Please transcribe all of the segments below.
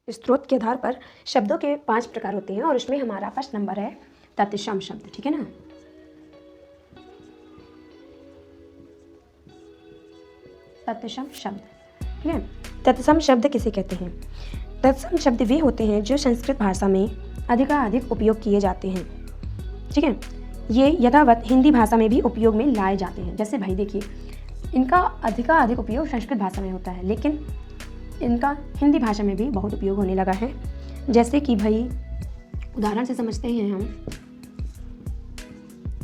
स्रोत के आधार पर शब्दों के 5 प्रकार होते हैं और उसमें हमारा फर्स्ट नंबर है तत्सम शब्द। ठीक है ना। तत्सम शब्द, ठीक है। तत्सम शब्द किसे कहते हैं? तत्सम शब्द वे होते हैं जो संस्कृत भाषा में अधिकाधिक उपयोग किए जाते हैं। ठीक है। ये यथावत हिंदी भाषा में भी उपयोग में लाए जाते हैं। जैसे भाई देखिए, इनका अधिकाधिक उपयोग संस्कृत भाषा में होता है, लेकिन इनका हिंदी भाषा में भी बहुत उपयोग होने लगा है। जैसे कि भाई उदाहरण से समझते हैं हम,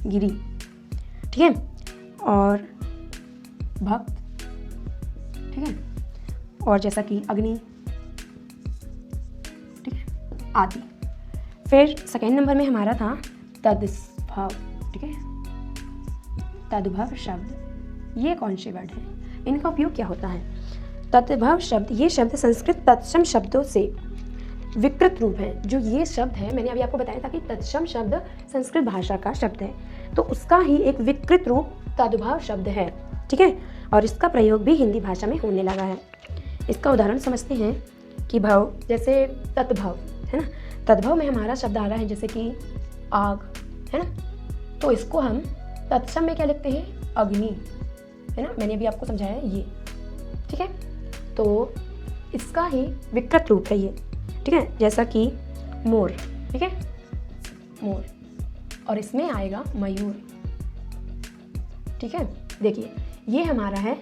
गिरी, ठीक है, और भक्त, ठीक है, और जैसा कि अग्नि, ठीक है, आदि। फिर सेकेंड नंबर में हमारा था तद्भव, ठीक है, तद्भव शब्द। ये कौन से वर्ड हैं? इनका उपयोग क्या होता है? तद्भव शब्द, ये शब्द संस्कृत तत्सम शब्दों से विकृत रूप है। जो ये शब्द है, मैंने अभी आपको बताया था कि तत्सम शब्द संस्कृत भाषा का शब्द है, तो उसका ही एक विकृत रूप तद्भव शब्द है। ठीक है, और इसका प्रयोग भी हिंदी भाषा में होने लगा है। इसका उदाहरण समझते हैं कि भव, जैसे तद्भव है ना, तद्भव में हमारा शब्द आ रहा है जैसे कि आग, है ना, तो इसको हम तत्सम में क्या लिखते हैं? अग्नि, है ना, मैंने अभी आपको समझाया है ये। ठीक है, तो इसका ही विकृत रूप है ये। ठीक है, जैसा कि मोर, ठीक है, मोर, और इसमें आएगा मयूर। ठीक है, देखिए ये हमारा है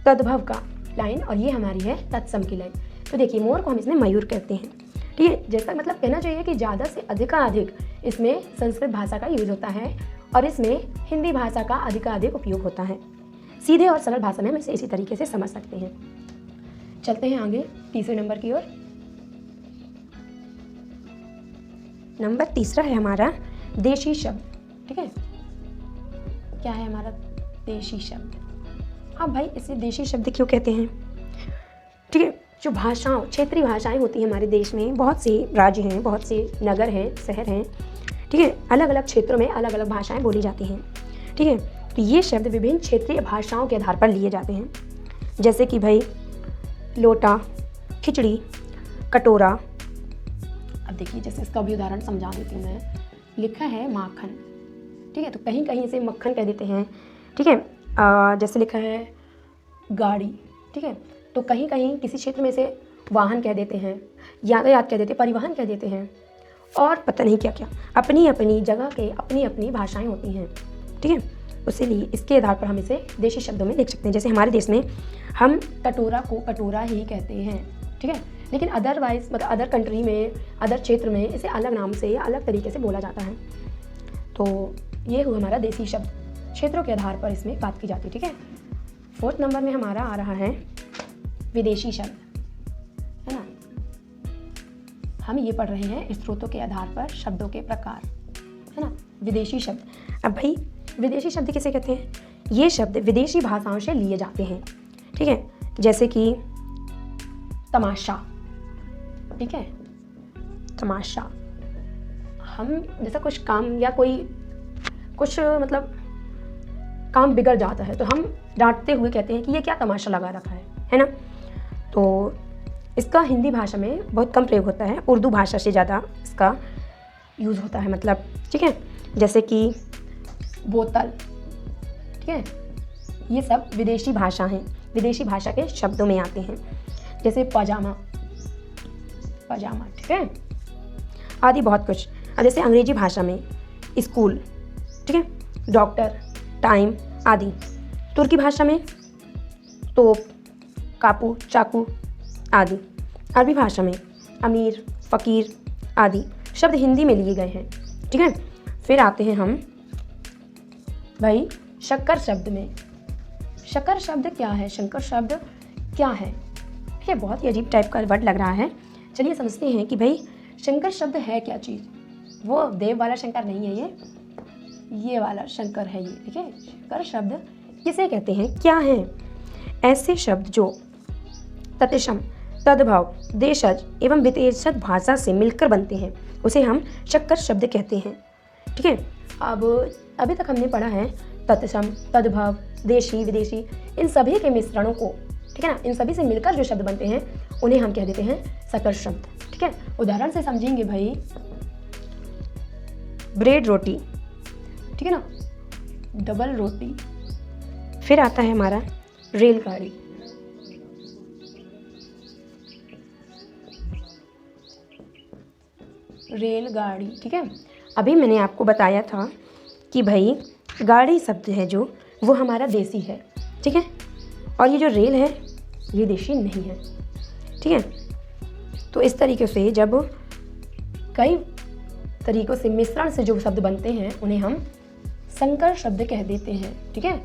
तद्भव का लाइन और ये हमारी है तत्सम की लाइन। तो देखिए मोर को हम इसमें मयूर कहते हैं। ठीक है, जैसा मतलब कहना चाहिए कि ज़्यादा से अधिक इसमें संस्कृत भाषा का यूज होता है और इसमें हिंदी भाषा का अधिकाधिक उपयोग होता है। सीधे और सरल भाषा में हम इसे इसी तरीके से समझ सकते हैं। चलते हैं आगे तीसरे नंबर की ओर। नंबर तीसरा है हमारा देशी शब्द। ठीक है, क्या है हमारा देशी शब्द? हाँ भाई, इसे देशी शब्द क्यों कहते हैं? ठीक है, जो भाषाओं, क्षेत्रीय भाषाएं होती हैं हमारे देश में, बहुत से राज्य हैं, बहुत से नगर हैं, शहर हैं, ठीक है, अलग अलग क्षेत्रों में अलग अलग भाषाएं बोली जाती हैं। ठीक है, तो ये शब्द विभिन्न क्षेत्रीय भाषाओं के आधार पर लिए जाते हैं। जैसे कि भाई लोटा, खिचड़ी, कटोरा। अब देखिए, जैसे इसका भी उदाहरण समझा देती हूँ मैं। लिखा है माखन, ठीक है, तो कहीं कहीं इसे मक्खन कह देते हैं। ठीक है, जैसे लिखा है गाड़ी, ठीक है, तो कहीं कहीं किसी क्षेत्र में इसे वाहन कह देते हैं, यातायात कह देते हैं, परिवहन कह देते हैं, और पता नहीं क्या क्या। अपनी अपनी जगह के अपनी अपनी भाषाएं होती हैं। ठीक है, इसीलिए इसके आधार पर हम इसे देशी शब्दों में लिख सकते हैं। जैसे हमारे देश में हम कटोरा को कटोरा ही कहते हैं। ठीक है, लेकिन अदरवाइज मतलब अदर कंट्री में, अदर क्षेत्र में इसे अलग नाम से या अलग तरीके से बोला जाता है। तो ये हुआ हमारा देशी शब्द, क्षेत्रों के आधार पर इसमें बात की जाती है। ठीक है, फोर्थ नंबर में हमारा आ रहा है विदेशी शब्द, है ना। हम ये पढ़ रहे हैं स्रोतों के आधार पर शब्दों के प्रकार, है ना। विदेशी शब्द, अब भाई विदेशी शब्द किसे कहते हैं? ये शब्द विदेशी भाषाओं से लिए जाते हैं। ठीक है, जैसे कि तमाशा, ठीक है, तमाशा। हम जैसा कुछ काम या कोई कुछ मतलब काम बिगड़ जाता है तो हम डांटते हुए कहते हैं कि ये क्या तमाशा लगा रखा है ना। तो इसका हिंदी भाषा में बहुत कम प्रयोग होता है, उर्दू भाषा से ज़्यादा इसका यूज़ होता है मतलब। ठीक है, जैसे कि बोतल, ठीक है, ये सब विदेशी भाषा हैं, विदेशी भाषा के शब्दों में आते हैं। जैसे पजामा, पजामा, ठीक है, आदि बहुत कुछ। अब जैसे अंग्रेजी भाषा में स्कूल, ठीक है, डॉक्टर, टाइम आदि। तुर्की भाषा में तोप, कापू, चाकू आदि। अरबी भाषा में अमीर, फ़कीर आदि शब्द हिंदी में लिए गए हैं। ठीक है, फिर आते हैं हम भाई शक्कर शब्द में। शक्कर शब्द क्या है? शंकर शब्द क्या है? ठीक है, बहुत ही अजीब टाइप का वर्ड लग रहा है। चलिए समझते हैं कि भाई शंकर शब्द है क्या चीज़। वो देव वाला शंकर नहीं है, ये वाला शंकर है ये। ठीक है, शंकर शब्द किसे कहते हैं, क्या है? ऐसे शब्द जो तत्सम, तद्भव, देशज एवं विदेशज भाषा से मिलकर बनते हैं उसे हम शक्कर शब्द कहते हैं। ठीक है, अब अभी तक हमने पढ़ा है तत्सम, तद्भव, देशी, विदेशी, इन सभी के मिश्रणों को, ठीक है ना, इन सभी से मिलकर जो शब्द बनते हैं उन्हें हम कह देते हैं शक्कर शब्द। ठीक है, उदाहरण से समझेंगे भाई। ब्रेड रोटी, ठीक है ना, डबल रोटी। फिर आता है हमारा रेलगाड़ी, रेलगाड़ी, ठीक है। अभी मैंने आपको बताया था कि भाई गाड़ी शब्द है जो वो हमारा देसी है, ठीक है, और ये जो रेल है ये देशी नहीं है, ठीक है। तो इस तरीके से जब कई तरीक़ों से मिश्रण से जो शब्द बनते हैं उन्हें हम संकर शब्द कह देते हैं, ठीक है।